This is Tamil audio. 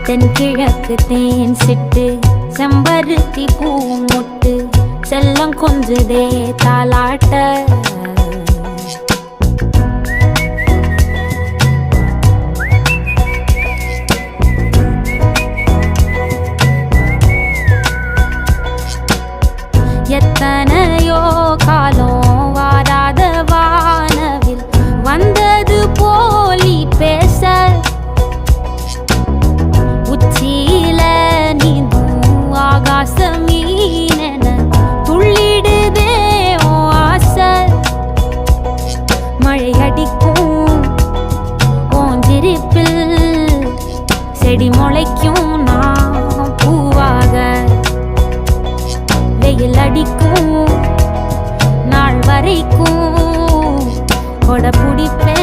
தென்கிழக்கு தேன் சிட்டு செம்பருத்தி பூ முட்டு செல்லம் கொஞ்சுதே தாலாட்ட எத்தனையோ காலம் வாராத வானவில் வந்தது போலி பேச உச்சியில நீந்தும் ஆகாச மீனென துள்ளிடுதே ஓ ஆசை மழை அடிக்கும் ஓஞ்சிருப்பில் செடி முளைக்கும் நான் பூவாக வெயில் அடிக்கும் நாள் வரைக்கும் கொடை பிடிப்பேன்